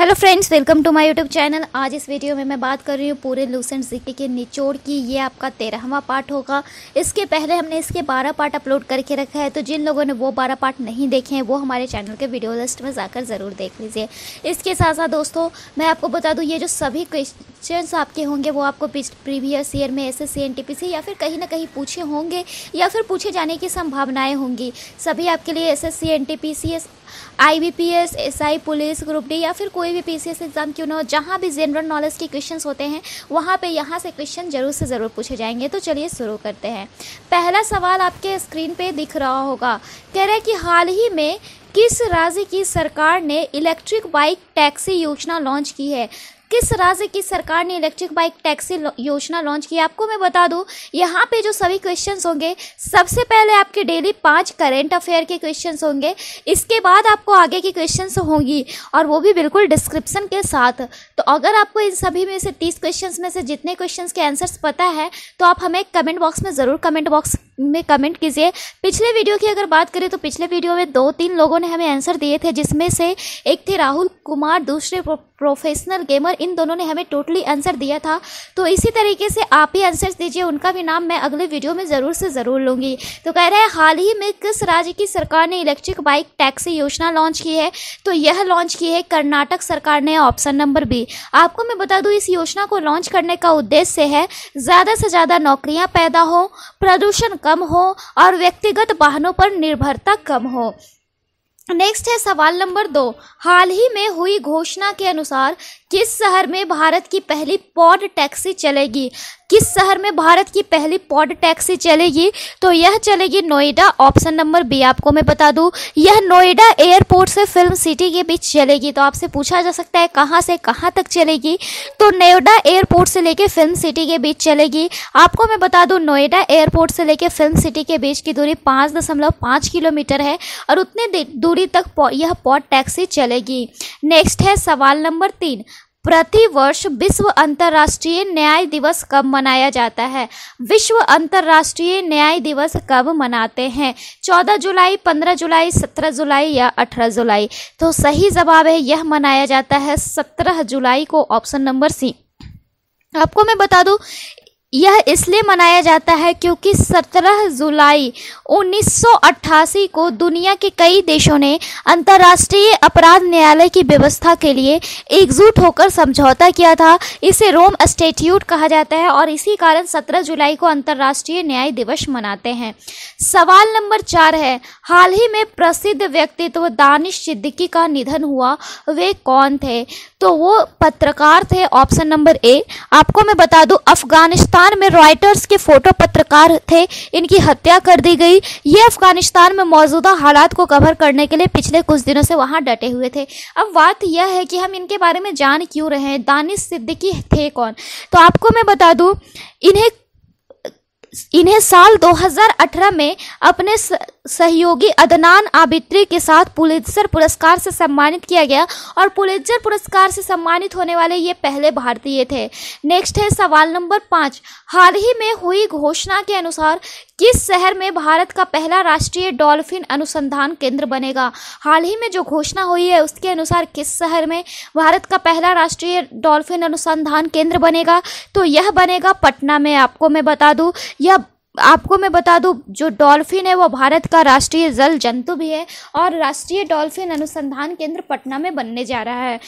Hello friends, welcome to my YouTube channel. आज इस video में मैं बात कर रही हूँ पूरे लूसेंट जीके के निचोड़ की। ये आपका 13वां पार्ट होगा। इसके पहले हमने इसके 12 पार्ट अपलोड करके रखा है, तो जिन लोगों ने वो 12 पार्ट नहीं देखे हैं वो हमारे चैनल के वीडियो लिस्ट में जाकर ज़रूर देख लीजिए। इसके साथ साथ दोस्तों मैं आपको बता दूँ, ये जो सभी क्वेश्चंस आपके होंगे वो आपको प्रीवियस ईयर में SSC NTPC या फिर कहीं ना कहीं पूछे होंगे या फिर पूछे जाने की संभावनाएँ होंगी। सभी आपके लिए SSC NTPC IBPS SI police group D या फिर कोई भी PCS एग्जाम क्यों ना हो, जहाँ भी जनरल नॉलेज के क्वेश्चंस होते हैं वहाँ पे यहाँ से क्वेश्चन जरूर से ज़रूर पूछे जाएंगे। तो चलिए शुरू करते हैं। पहला सवाल आपके स्क्रीन पे दिख रहा होगा। कह रहा है कि हाल ही में किस राज्य की सरकार ने इलेक्ट्रिक बाइक टैक्सी योजना लॉन्च की है। किस राज्य की सरकार ने इलेक्ट्रिक बाइक टैक्सी योजना लॉन्च की है। आपको मैं बता दूं, यहाँ पे जो सभी क्वेश्चंस होंगे, सबसे पहले आपके डेली 5 करेंट अफेयर के क्वेश्चंस होंगे। इसके बाद आपको आगे की क्वेश्चंस होंगी और वो भी बिल्कुल डिस्क्रिप्शन के साथ। तो अगर आपको इन सभी में से 30 क्वेश्चंस में से जितने क्वेश्चंस के आंसर्स पता है तो आप हमें कमेंट बॉक्स में ज़रूर कमेंट कीजिए। पिछले वीडियो की अगर बात करें तो पिछले वीडियो में 2-3 लोगों ने हमें आंसर दिए थे, जिसमें से एक थे राहुल कुमार, दूसरे प्रोफेशनल गेमर। इन दोनों ने हमें टोटली आंसर दिया था। तो इसी तरीके से आप ही आंसर दीजिए, उनका भी नाम मैं अगले वीडियो में ज़रूर से ज़रूर लूँगी। तो कह रहा है हाल ही में किस राज्य की सरकार ने इलेक्ट्रिक बाइक टैक्सी योजना लॉन्च की है। तो यह लॉन्च की है कर्नाटक सरकार ने, ऑप्शन नंबर बी। आपको मैं बता दूँ, इस योजना को लॉन्च करने का उद्देश्य है ज़्यादा से ज़्यादा नौकरियाँ पैदा हो, प्रदूषण कम हो और व्यक्तिगत वाहनों पर निर्भरता कम हो। नेक्स्ट है सवाल नंबर 2। हाल ही में हुई घोषणा के अनुसार किस शहर में भारत की पहली पॉड टैक्सी चलेगी। किस शहर में भारत की पहली पॉड टैक्सी चलेगी। तो यह चलेगी नोएडा, ऑप्शन नंबर बी। आपको मैं बता दूं, यह नोएडा एयरपोर्ट से फिल्म सिटी के बीच चलेगी। तो आपसे पूछा जा सकता है कहां से कहां तक चलेगी। तो नोएडा एयरपोर्ट से लेकर फिल्म सिटी के बीच चलेगी। आपको मैं बता दूं, नोएडा एयरपोर्ट से लेकर फिल्म सिटी के बीच की दूरी 5.5 किलोमीटर है और उतने दूरी तक यह पॉड टैक्सी चलेगी। नेक्स्ट है सवाल नंबर 3। प्रतिवर्ष विश्व अंतर्राष्ट्रीय न्याय दिवस कब मनाया जाता है। विश्व अंतर्राष्ट्रीय न्याय दिवस कब मनाते हैं। 14 जुलाई, 15 जुलाई, 17 जुलाई या 18 जुलाई। तो सही जवाब है, यह मनाया जाता है 17 जुलाई को, ऑप्शन नंबर सी। आपको मैं बता दूं, यह इसलिए मनाया जाता है क्योंकि 17 जुलाई 1988 को दुनिया के कई देशों ने अंतर्राष्ट्रीय अपराध न्यायालय की व्यवस्था के लिए एकजुट होकर समझौता किया था। इसे रोम स्टैट्यूट कहा जाता है और इसी कारण 17 जुलाई को अंतर्राष्ट्रीय न्याय दिवस मनाते हैं। सवाल नंबर 4 है, हाल ही में प्रसिद्ध व्यक्तित्व दानिश सिद्दीकी का निधन हुआ, वे कौन थे। तो वो पत्रकार थे, ऑप्शन नंबर ए। आपको मैं बता दूं, अफगानिस्तान में रॉयटर्स के फोटो पत्रकार थे, इनकी हत्या कर दी गई। ये अफगानिस्तान में मौजूदा हालात को कवर करने के लिए पिछले कुछ दिनों से वहां डटे हुए थे। अब बात यह है कि हम इनके बारे में जान क्यों रहे हैं, दानिश सिद्दीकी थे कौन। तो आपको मैं बता दूं, इन्हें साल 2018 में अपने सहयोगी अदनान आबित्री के साथ पुलित्जर पुरस्कार से सम्मानित किया गया और पुलित्जर पुरस्कार से सम्मानित होने वाले ये पहले भारतीय थे। नेक्स्ट है सवाल नंबर 5। हाल ही में हुई घोषणा के अनुसार किस शहर में भारत का पहला राष्ट्रीय डॉल्फिन अनुसंधान केंद्र बनेगा। हाल ही में जो घोषणा हुई है उसके अनुसार किस शहर में भारत का पहला राष्ट्रीय डॉल्फिन अनुसंधान केंद्र बनेगा। तो यह बनेगा पटना में। आपको मैं बता दूं, जो डॉल्फिन है वो भारत का राष्ट्रीय जल जंतु भी है और राष्ट्रीय डॉल्फिन अनुसंधान केंद्र पटना में बनने जा रहा है।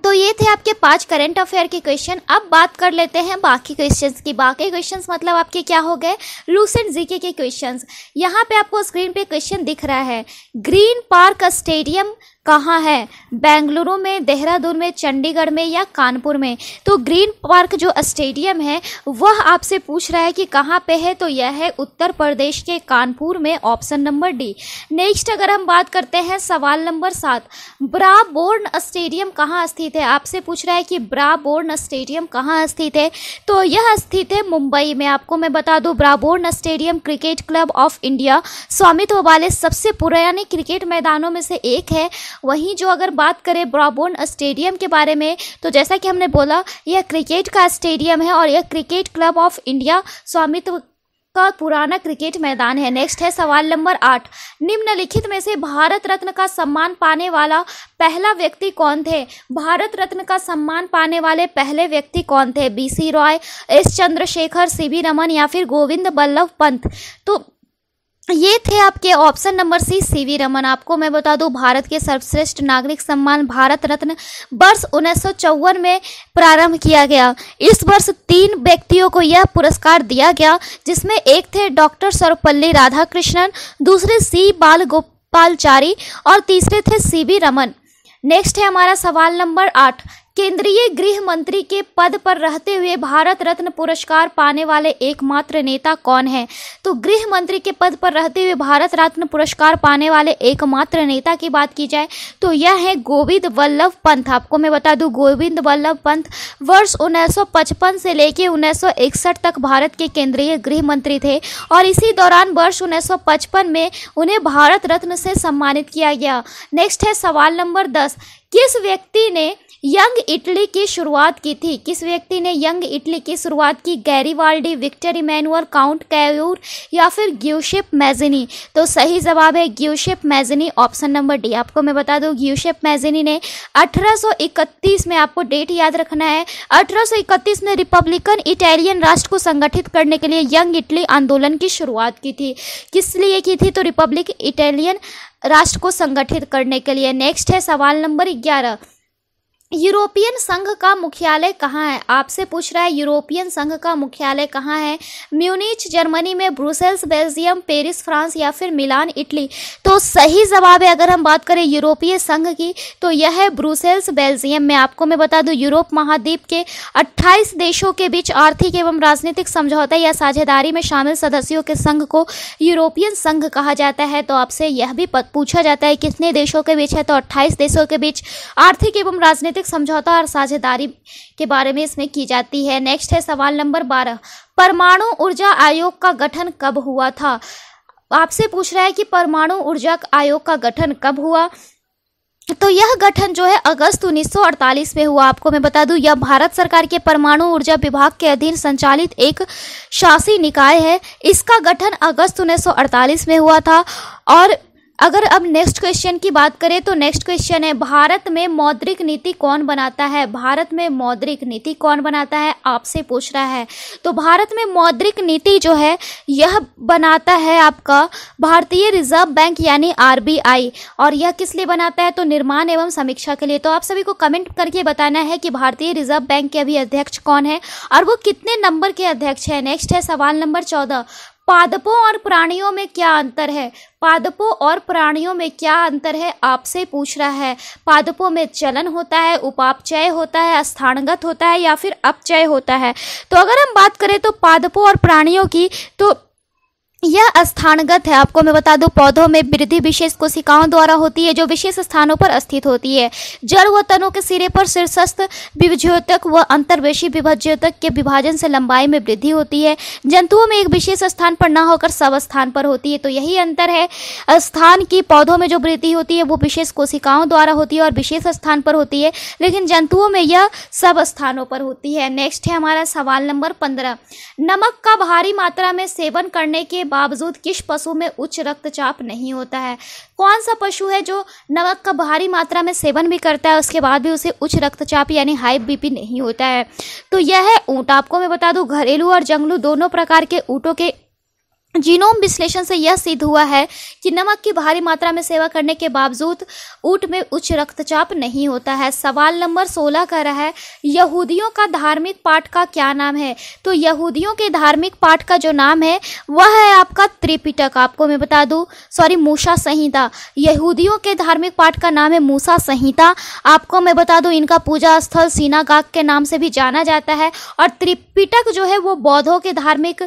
तो ये थे आपके 5 करंट अफेयर के क्वेश्चन। अब बात कर लेते हैं बाकी क्वेश्चंस की। बाकी क्वेश्चंस मतलब आपके क्या हो गए, लूसेंट जीके के क्वेश्चंस। यहाँ पे आपको स्क्रीन पे क्वेश्चन दिख रहा है, ग्रीन पार्क स्टेडियम कहाँ है। बेंगलुरु में, देहरादून में, चंडीगढ़ में या कानपुर में। तो ग्रीन पार्क जो स्टेडियम है वह आपसे पूछ रहा है कि कहाँ पे है। तो यह है उत्तर प्रदेश के कानपुर में, ऑप्शन नंबर डी। नेक्स्ट अगर हम बात करते हैं सवाल नंबर 7, ब्राबोर्न स्टेडियम कहाँ स्थित है। आपसे पूछ रहा है कि ब्राबोर्न स्टेडियम कहाँ स्थित है। तो यह स्थित है मुंबई में। आपको मैं बता दूं, Brabourne stadium cricket club of India स्वामित्व वाले सबसे पुराने क्रिकेट मैदानों में से एक है। वहीं जो अगर बात करें ब्राबोर्न स्टेडियम के बारे में, तो जैसा कि हमने बोला, यह क्रिकेट का स्टेडियम है और यह क्रिकेट क्लब ऑफ इंडिया स्वामित्व का पुराना क्रिकेट मैदान है। नेक्स्ट है सवाल नंबर 8, निम्नलिखित में से भारत रत्न का सम्मान पाने वाला पहला व्यक्ति कौन थे? भारत रत्न का सम्मान पाने वाले पहले व्यक्ति कौन थे? BC Roy, S Chandrasekhar, CV Raman या फिर गोविंद बल्लभ पंत? तो ये थे आपके option number C, CV Raman. आपको मैं बता दूं, भारत के सर्वश्रेष्ठ नागरिक सम्मान भारत रत्न वर्ष 1954 में प्रारंभ किया गया। इस वर्ष 3 व्यक्तियों को यह पुरस्कार दिया गया, जिसमें एक थे डॉक्टर सर्वपल्ली राधाकृष्णन, दूसरे सी बालगोपालचारी और तीसरे थे सीवी रमन। नेक्स्ट है हमारा सवाल नंबर 8, केंद्रीय गृह मंत्री के पद पर रहते हुए भारत रत्न पुरस्कार पाने वाले एकमात्र नेता कौन है? तो गृह मंत्री के पद पर रहते हुए भारत रत्न पुरस्कार पाने वाले एकमात्र नेता की बात की जाए तो यह है गोविंद बल्लभ पंत। आपको मैं बता दूं, गोविंद बल्लभ पंत वर्ष 1955 से लेकर 1961 तक भारत के केंद्रीय गृह मंत्री थे और इसी दौरान वर्ष 1955 में उन्हें भारत रत्न से सम्मानित किया गया। नेक्स्ट है सवाल नंबर 10, किस व्यक्ति ने यंग इटली की शुरुआत की थी? किस व्यक्ति ने यंग इटली की शुरुआत की? गैरीवाल्डी, विक्टर इमैनुअल, काउंट कैयूर या फिर ग्यूसेप मैज़िनी? तो सही जवाब है Giuseppe Mazzini, option number D. आपको मैं बता दूं, ग्यूसेप मैज़िनी ने 1831 में, आपको डेट याद रखना है, 1831 में रिपब्लिकन इटालियन राष्ट्र को संगठित करने के लिए यंग इटली आंदोलन की शुरुआत की थी। किस लिए की थी? तो रिपब्लिक इटालियन राष्ट्र को संगठित करने के लिए। नेक्स्ट है सवाल नंबर 11, यूरोपियन संघ का मुख्यालय कहाँ है? आपसे पूछ रहा है यूरोपियन संघ का मुख्यालय कहाँ है? म्यूनिच जर्मनी में, ब्रुसेल्स बेल्जियम, पेरिस फ्रांस या फिर मिलान इटली? तो सही जवाब है, अगर हम बात करें यूरोपीय संघ की तो यह है ब्रुसेल्स बेल्जियम में। आपको मैं बता दूं, यूरोप महाद्वीप के 28 देशों के बीच आर्थिक एवं राजनीतिक समझौता या साझेदारी में शामिल सदस्यों के संघ को यूरोपियन संघ कहा जाता है। तो आपसे यह भी पूछा जाता है कितने देशों के बीच है, तो 28 देशों के बीच आर्थिक एवं राजनीतिक समझौता और साझेदारी के बारे में इसमें की जाती है। नेक्स्ट है सवाल नंबर 12, परमाणु ऊर्जा आयोग का गठन कब हुआ था? आपसे पूछ रहा है कि परमाणु ऊर्जा आयोग का गठन कब हुआ? तो यह गठन जो है अगस्त 1948 में हुआ। आपको मैं बता दूं, यह भारत सरकार के परमाणु ऊर्जा विभाग के अधीन संचालित एक शासी निकाय है। इसका गठन अगस्त 1948 में हुआ था। और अगर अब नेक्स्ट क्वेश्चन की बात करें तो नेक्स्ट क्वेश्चन है, भारत में मौद्रिक नीति कौन बनाता है? भारत में मौद्रिक नीति कौन बनाता है, आपसे पूछ रहा है। तो भारत में मौद्रिक नीति जो है यह बनाता है आपका भारतीय रिजर्व बैंक यानी आरबीआई। और यह किस लिए बनाता है? तो निर्माण एवं समीक्षा के लिए। तो आप सभी को कमेंट करके बताना है कि भारतीय रिजर्व बैंक के अभी अध्यक्ष कौन है और वो कितने नंबर के अध्यक्ष है। नेक्स्ट है सवाल नंबर 14, पादपों और प्राणियों में क्या अंतर है? पादपों और प्राणियों में क्या अंतर है, आपसे पूछ रहा है। पादपों में चलन होता है, उपापचय होता है, स्थानगत होता है या फिर अपचय होता है? तो अगर हम बात करें तो पादपों और प्राणियों की, तो यह स्थानगत है। आपको मैं बता दूं, पौधों में वृद्धि विशेष कोशिकाओं द्वारा होती है जो विशेष स्थानों पर स्थित होती है। जड़ व तनों के सिरे पर शीर्षस्थ विभज्योतक व अंतर्वेशी विभज्योतक के विभाजन से लंबाई में वृद्धि होती है। जंतुओं में एक विशेष स्थान पर न होकर सब स्थान पर होती है। तो यही अंतर है स्थान की। पौधों में जो वृद्धि होती है वो विशेष कोशिकाओं द्वारा होती है और विशेष स्थान पर होती है, लेकिन जंतुओं में यह सब स्थानों पर होती है। नेक्स्ट है हमारा सवाल नंबर 15, नमक का भारी मात्रा में सेवन करने के बावजूद किस पशु में उच्च रक्तचाप नहीं होता है? कौन सा पशु है जो नमक का भारी मात्रा में सेवन भी करता है उसके बाद भी उसे उच्च रक्तचाप यानी हाई बीपी नहीं होता है? तो यह है ऊंट। आपको मैं बता दूं, घरेलू और जंगलू दोनों प्रकार के ऊँटों के जीनोम विश्लेषण से यह सिद्ध हुआ है कि नमक की भारी मात्रा में सेवा करने के बावजूद ऊंट में उच्च रक्तचाप नहीं होता है। सवाल नंबर 16 कह रहा है, यहूदियों का धार्मिक पाठ का क्या नाम है? तो यहूदियों के धार्मिक पाठ का जो नाम है वह है आपका त्रिपिटक। आपको मैं बता दूं, मूसा संहिता। यहूदियों के धार्मिक पाठ का नाम है मूसा संहिता। आपको मैं बता दूं, इनका पूजा स्थल सिनागाग के नाम से भी जाना जाता है। और त्रिपिटक जो है वो बौद्धों के धार्मिक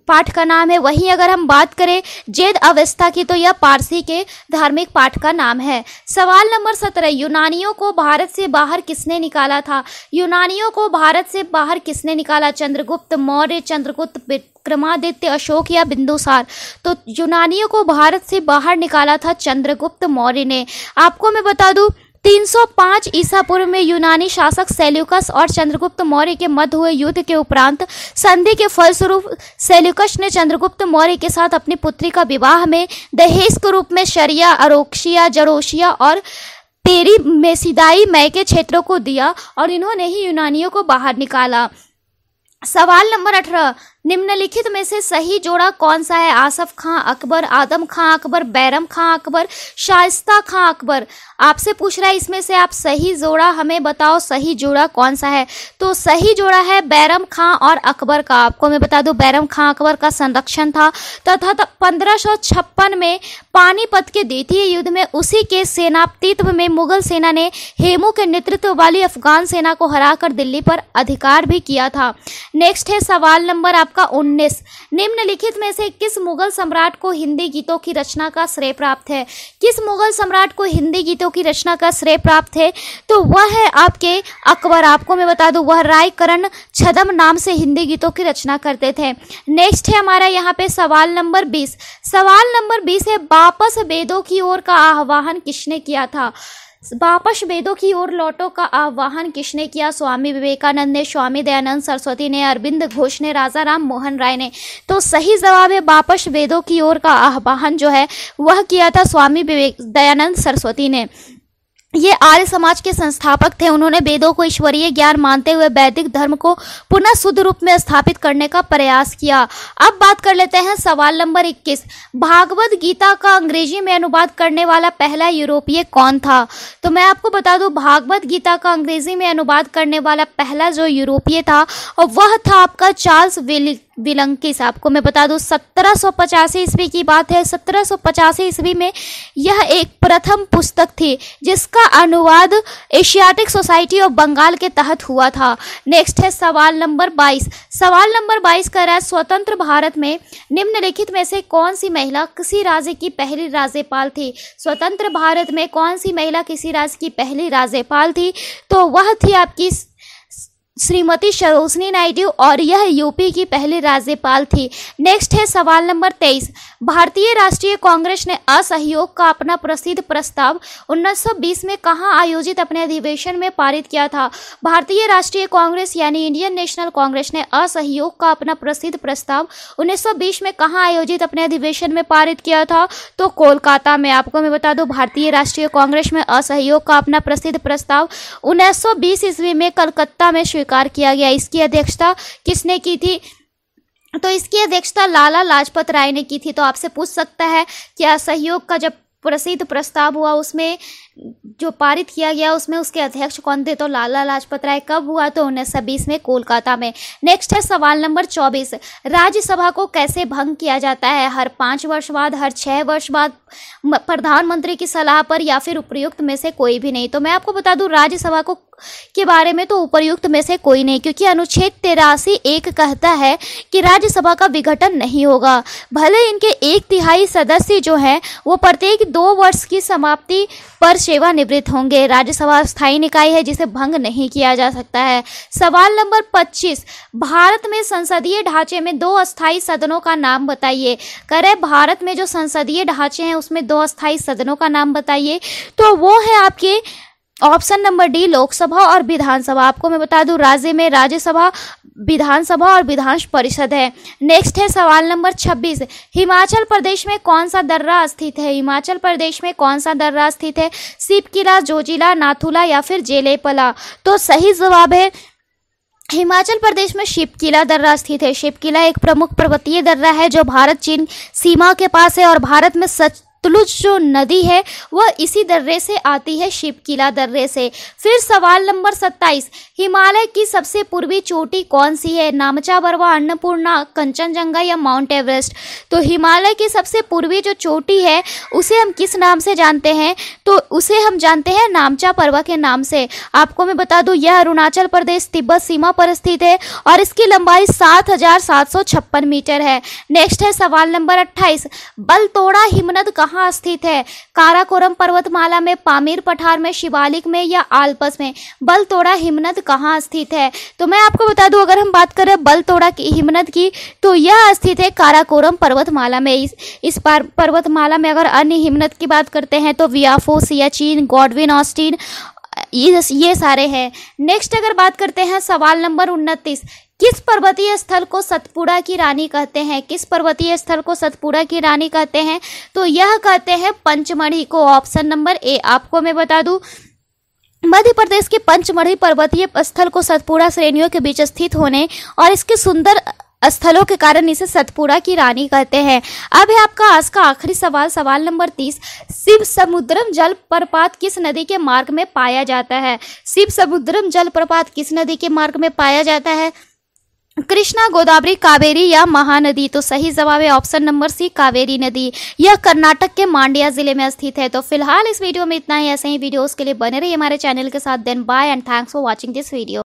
पाठ का नाम है। वहीं अगर हम बात करें जेद अवस्था की तो यह पारसी के धार्मिक पाठ का नाम है। सवाल नंबर 17, यूनानियों को भारत से बाहर किसने निकाला था? यूनानियों को भारत से बाहर किसने निकाला? चंद्रगुप्त मौर्य, चंद्रगुप्त विक्रमादित्य, अशोक या बिंदुसार? तो यूनानियों को भारत से बाहर निकाला था चंद्रगुप्त मौर्य ने। आपको मैं बता दूं, 305 ईसा पूर्व में यूनानी शासक सेल्यूकस और चंद्रगुप्त मौर्य के मध्य हुए युद्ध के उपरांत संधि के फलस्वरूप सेल्यूकस ने चंद्रगुप्त मौर्य के साथ अपनी पुत्री का विवाह में दहेज के रूप में शरिया, अरोक्सिया, जरोशिया और पेरीमेसिदाई मय के क्षेत्रों को दिया और इन्होंने ही यूनानियों को बाहर निकाला। सवाल नंबर 18, निम्नलिखित में से सही जोड़ा कौन सा है? आसफ खां अकबर, आदम खां अकबर, बैरम खां अकबर, शाइस्ता खां अकबर। आपसे पूछ रहा है इसमें से आप सही जोड़ा हमें बताओ, सही जोड़ा कौन सा है? तो सही जोड़ा है बैरम खां और अकबर का। आपको मैं बता दूं बैरम खां अकबर का संरक्षण था तथा 1556 में पानीपत के द्वितीय युद्ध में उसी के सेनापतित्व में मुगल सेना ने हेमू के नेतृत्व वाली अफगान सेना को हराकर दिल्ली पर अधिकार भी किया था। नेक्स्ट है सवाल नंबर आपका 19, निम्नलिखित में से किस मुगल सम्राट को हिंदी गीतों की रचना का श्रेय प्राप्त है? किस मुगल सम्राट को हिंदी गीतों की रचना का श्रेय प्राप्त है? तो वह है आपके अकबर। आपको मैं बता दूं वह रायकरण छद्म नाम से हिंदी गीतों की रचना करते थे। नेक्स्ट है हमारा यहाँ पे सवाल नंबर 20। सवाल नंबर 20 है वापस वेदों की ओर का आह्वान किसने किया था? वापस वेदों की ओर लौटो का आह्वान किसने किया? स्वामी विवेकानंद ने, स्वामी दयानंद सरस्वती ने, अरविंद घोष ने, राजा राम मोहन राय ने। तो सही जवाब है वापस वेदों की ओर का आह्वान जो है वह किया था स्वामी दयानंद सरस्वती ने। ये आर्य समाज के संस्थापक थे। उन्होंने वेदों को ईश्वरीय ज्ञान मानते हुए वैदिक धर्म को पुनः शुद्ध रूप में स्थापित करने का प्रयास किया। अब बात कर लेते हैं सवाल नंबर 21, भागवत गीता का अंग्रेजी में अनुवाद करने वाला पहला यूरोपीय कौन था? तो मैं आपको बता दूं भागवत गीता का अंग्रेजी में अनुवाद करने वाला पहला जो यूरोपीय था और वह था आपका चार्ल्स विलंकिस। आपको मैं बता दूं 1785 ईस्वी की बात है। 1785 ईस्वी में यह एक प्रथम पुस्तक थी जिसका अनुवाद एशियाटिक सोसाइटी ऑफ बंगाल के तहत हुआ था। नेक्स्ट है सवाल नंबर 22। सवाल नंबर 22 कह रहा है स्वतंत्र भारत में निम्नलिखित में से कौन सी महिला किसी राज्य की पहली राज्यपाल थी? स्वतंत्र भारत में कौन सी महिला किसी राज्य की पहली राज्यपाल थी? तो वह थी आपकी श्रीमती सरोजिनी नायडू और यह यूपी की पहली राज्यपाल थी। नेक्स्ट है सवाल नंबर 23। भारतीय राष्ट्रीय कांग्रेस ने असहयोग का अपना प्रसिद्ध प्रस्ताव 1920 में कहां आयोजित अपने अधिवेशन में पारित किया था? भारतीय राष्ट्रीय कांग्रेस यानी इंडियन नेशनल कांग्रेस ने असहयोग का अपना प्रसिद्ध प्रस्ताव 1920 में कहां आयोजित अपने अधिवेशन में पारित किया था? तो कोलकाता में। आपको मैं बता दूं भारतीय राष्ट्रीय कांग्रेस में असहयोग का अपना प्रसिद्ध प्रस्ताव 1920 ईस्वी में कलकत्ता में स्वीकार किया गया। इसकी अध्यक्षता किसने की थी? तो इसकी अध्यक्षता लाला लाजपत राय ने की थी। तो आपसे पूछ सकता है कि असहयोग का जब प्रसिद्ध प्रस्ताव हुआ उसमें जो पारित किया गया उसमें उसके अध्यक्ष कौन थे? तो लाला लाजपत राय। कब हुआ? तो 1920 में कोलकाता में। नेक्स्ट है सवाल नंबर 24। राज्यसभा को कैसे भंग किया जाता है? हर 5 वर्ष बाद, हर 6 वर्ष बाद, प्रधानमंत्री की सलाह पर या फिर उपयुक्त में से कोई भी नहीं। तो मैं आपको बता दूं राज्यसभा को के बारे में तो उपयुक्त में से कोई नहीं, क्योंकि अनुच्छेद 83(1) कहता है कि राज्यसभा का विघटन नहीं होगा। भले इनके 1/3 सदस्य जो हैं वो प्रत्येक 2 वर्ष की समाप्ति पर सेवानिवृत्त होंगे। राज्यसभा स्थायी निकाय है जिसे भंग नहीं किया जा सकता है। सवाल नंबर 25। भारत में संसदीय ढांचे में 2 अस्थायी सदनों का नाम बताइए। करे भारत में जो संसदीय ढांचे हैं उसमें 2 अस्थायी सदनों का नाम बताइए। तो वो है आपके ऑप्शन नंबर डी लोकसभा और विधानसभा। आपको मैं बता दूं राज्य में राज्यसभा, विधानसभा और विधान परिषद है। नेक्स्ट है सवाल नंबर 26। हिमाचल प्रदेश में कौन सा दर्रा स्थित है? हिमाचल प्रदेश में कौन सा दर्रा स्थित है? शिवकिला, जोजिला, नाथुला या फिर जेलेपला? तो सही जवाब है हिमाचल प्रदेश में शिवकिला दर्रा स्थित है। शिवकिला एक प्रमुख पर्वतीय दर्रा है जो भारत चीन सीमा के पास है और भारत में सतलुज जो नदी है वह इसी दर्रे से आती है, शिवकिला दर्रे से। फिर सवाल नंबर 27। हिमालय की सबसे पूर्वी चोटी कौन सी है? नामचा, बरवा, अन्नपूर्णा, कंचनजंगा या माउंट एवरेस्ट? तो हिमालय की सबसे पूर्वी जो चोटी है उसे हम किस नाम से जानते हैं? तो उसे हम जानते हैं नामचा पर्वत के नाम से। आपको मैं बता दूं यह अरुणाचल प्रदेश तिब्बत सीमा पर स्थित है और इसकी लंबाई 7756 मीटर है। नेक्स्ट है सवाल नंबर 28। बलतोड़ा हिमनद कहाँ स्थित है? काराकोरम पर्वतमाला में, पामीर पठार में, शिवालिक में या आल्प्स में? बलतोड़ा हिमनद कहाँ स्थित है? तो मैं आपको बता दूं, अगर हम बात करें बलतोड़ा की हिमनद की, तो यह स्थित है काराकोरम पर्वतमाला में। इस पर्वतमाला में अगर अन्य हिमनद की बात करते हैं तो वियाफो, सियाचिन, गॉडविन ऑस्टिन, ये सारे हैं। नेक्स्ट अगर बात करते हैं सवाल नंबर 29, किस पर्वतीय स्थल को सतपुड़ा की रानी कहते हैं? किस पर्वतीय स्थल को सतपुड़ा की रानी कहते हैं? तो यह कहते हैं पंचमढ़ी को। ऑप्शन नंबर ए आपको मैं बता दूं, मध्य प्रदेश के पंचमढ़ी पर्वतीय स्थल को सतपुड़ा श्रेणियों के बीच स्थित होने और इसके सुंदर स्थलों के कारण इसे सतपुड़ा की रानी कहते हैं। अब है आपका आज का आखिरी सवाल, सवाल नंबर 30, शिव समुद्रम जलप्रपात किस नदी के मार्ग में पाया जाता है? शिव समुद्रम जलप्रपात किस नदी के मार्ग में पाया जाता है? कृष्णा, गोदावरी, कावेरी या महानदी? तो सही जवाब है ऑप्शन नंबर सी, कावेरी नदी। यह कर्नाटक के मांड्या जिले में स्थित है। तो फिलहाल इस वीडियो में इतना ही। ऐसे ही वीडियोस के लिए बने रहिए हमारे चैनल के साथ। Then bye and thanks for watching this video.